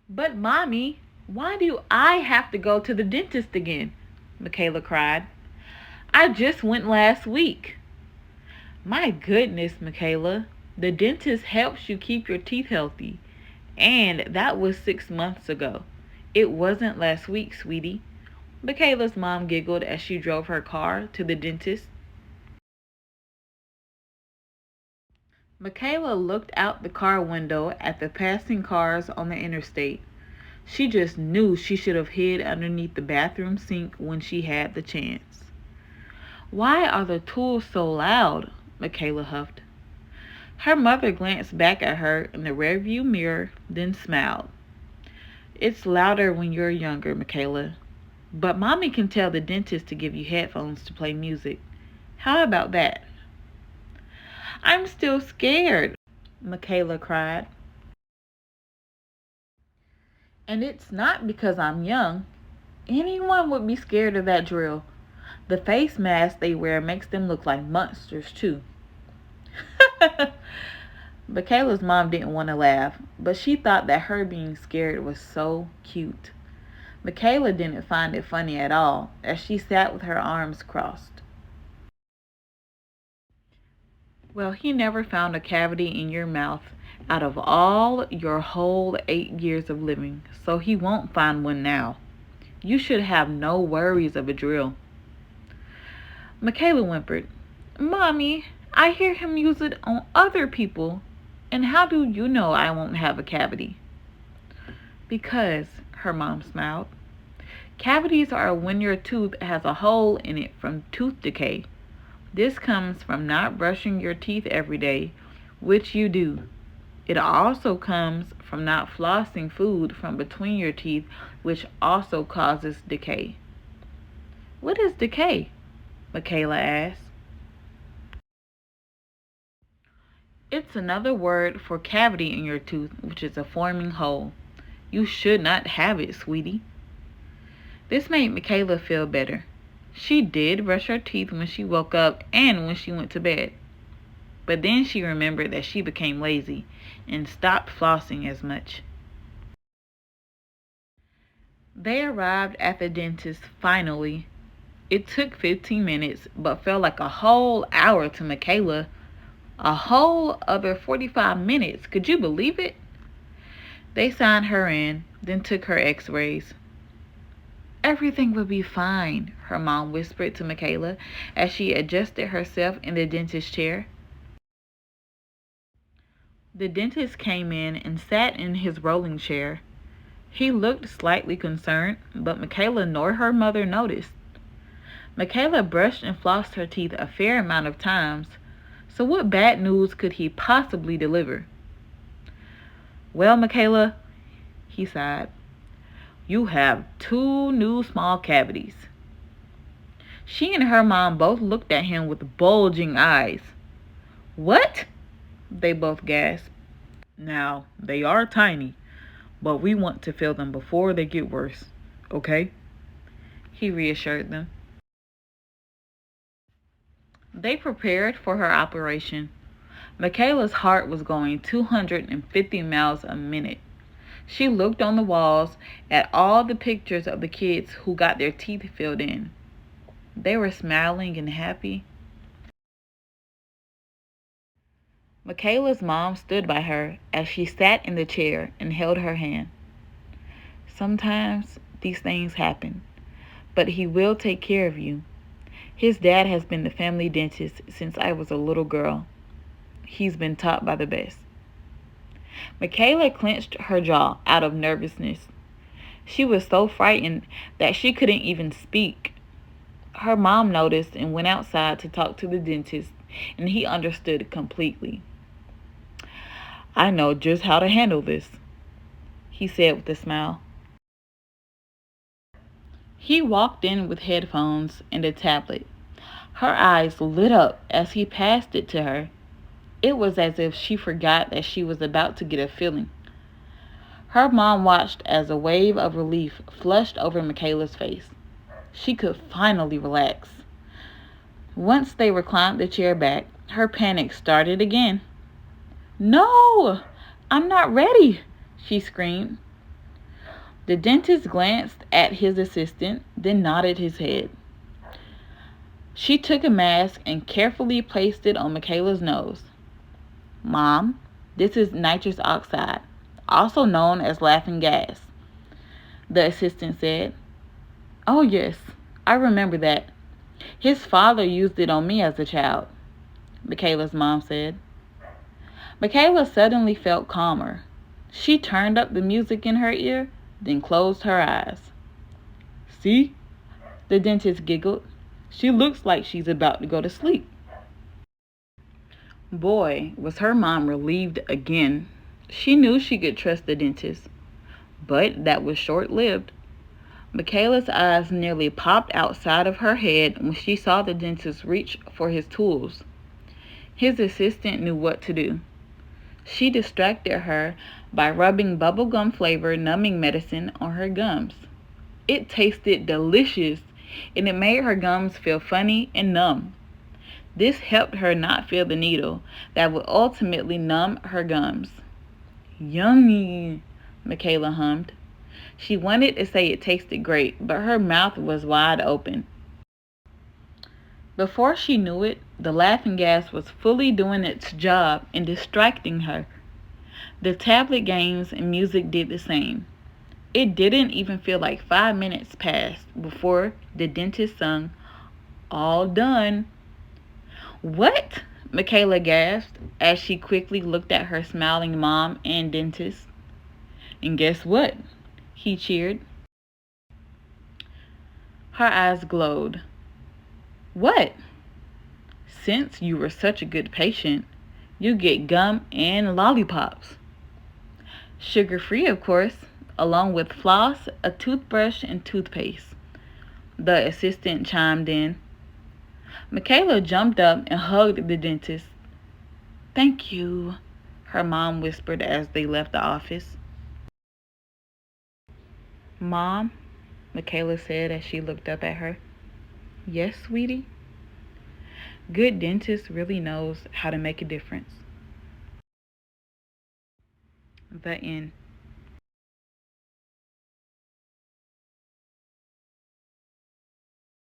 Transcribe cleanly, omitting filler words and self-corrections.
But, Mommy, why do I have to go to the dentist again? Makayla cried. I just went last week. My goodness, Makayla. The dentist helps you keep your teeth healthy. And that was 6 months ago. It wasn't last week, sweetie. Makayla's mom giggled as she drove her car to the dentist. Makayla looked out the car window at the passing cars on the interstate. She just knew she should have hid underneath the bathroom sink when she had the chance. Why are the tools so loud? Makayla huffed. Her mother glanced back at her in the rearview mirror, then smiled. It's louder when you're younger, Makayla. But Mommy can tell the dentist to give you headphones to play music. How about that? I'm still scared, Makayla cried. And it's not because I'm young. Anyone would be scared of that drill. The face mask they wear makes them look like monsters, too. Makayla's mom didn't want to laugh, but she thought that her being scared was so cute. Makayla didn't find it funny at all as she sat with her arms crossed. Well, he never found a cavity in your mouth out of all your whole 8 years of living, so he won't find one now. You should have no worries of a drill. Makayla whimpered, Mommy, I hear him use it on other people. And how do you know I won't have a cavity? Because, her mom smiled. Cavities are when your tooth has a hole in it from tooth decay. This comes from not brushing your teeth every day, which you do. It also comes from not flossing food from between your teeth, which also causes decay. What is decay? Makayla asked. It's another word for cavity in your tooth, which is a forming hole. You should not have it, sweetie. This made Makayla feel better. She did brush her teeth when she woke up and when she went to bed. But then she remembered that she became lazy and stopped flossing as much. They arrived at the dentist finally. It took 15 minutes, but felt like a whole hour to Makayla. A whole other 45 minutes. Could you believe it? They signed her in, then took her x-rays. Everything will be fine, her mom whispered to Makayla as she adjusted herself in the dentist chair. The dentist came in and sat in his rolling chair. He looked slightly concerned, but Makayla nor her mother noticed. Makayla brushed and flossed her teeth a fair amount of times, so what bad news could he possibly deliver? Well, Makayla, he sighed, you have 2 new small cavities. She and her mom both looked at him with bulging eyes. What? They both gasped. Now, they are tiny, but we want to fill them before they get worse, okay? He reassured them. They prepared for her operation. Makayla's heart was going 250 miles a minute. She looked on the walls at all the pictures of the kids who got their teeth filled in. They were smiling and happy. Makayla's mom stood by her as she sat in the chair and held her hand. Sometimes these things happen, but he will take care of you. His dad has been the family dentist since I was a little girl. He's been taught by the best. Makayla clenched her jaw out of nervousness. She was so frightened that she couldn't even speak. Her mom noticed and went outside to talk to the dentist, and he understood completely. I know just how to handle this, he said with a smile. He walked in with headphones and a tablet. Her eyes lit up as he passed it to her. It was as if she forgot that she was about to get a filling. Her mom watched as a wave of relief flushed over Makayla's face. She could finally relax. Once they reclined the chair back, her panic started again. No, I'm not ready, she screamed. The dentist glanced at his assistant, then nodded his head. She took a mask and carefully placed it on Makayla's nose. Mom, this is nitrous oxide, also known as laughing gas, the assistant said. Oh, yes, I remember that. His father used it on me as a child, Makayla's mom said. Makayla suddenly felt calmer. She turned up the music in her ear, then closed her eyes. See? The dentist giggled. She looks like she's about to go to sleep. Boy, was her mom relieved again. She knew she could trust the dentist, but that was short-lived. Makayla's eyes nearly popped outside of her head when she saw the dentist reach for his tools. His assistant knew what to do. She distracted her by rubbing bubblegum flavored numbing medicine on her gums. It tasted delicious, and it made her gums feel funny and numb. This helped her not feel the needle that would ultimately numb her gums. Yummy, Makayla hummed. She wanted to say it tasted great, but her mouth was wide open. Before she knew it, the laughing gas was fully doing its job and distracting her. The tablet games and music did the same. It didn't even feel like 5 minutes passed before the dentist sung, All done. What? Makayla gasped as she quickly looked at her smiling mom and dentist. And guess what? He cheered. Her eyes glowed. What? Since you were such a good patient, you get gum and lollipops. Sugar-free, of course, along with floss, a toothbrush, and toothpaste. The assistant chimed in. Makayla jumped up and hugged the dentist. Thank you, her mom whispered as they left the office. Mom, Makayla said as she looked up at her. Yes, sweetie? Good dentist really knows how to make a difference. The end.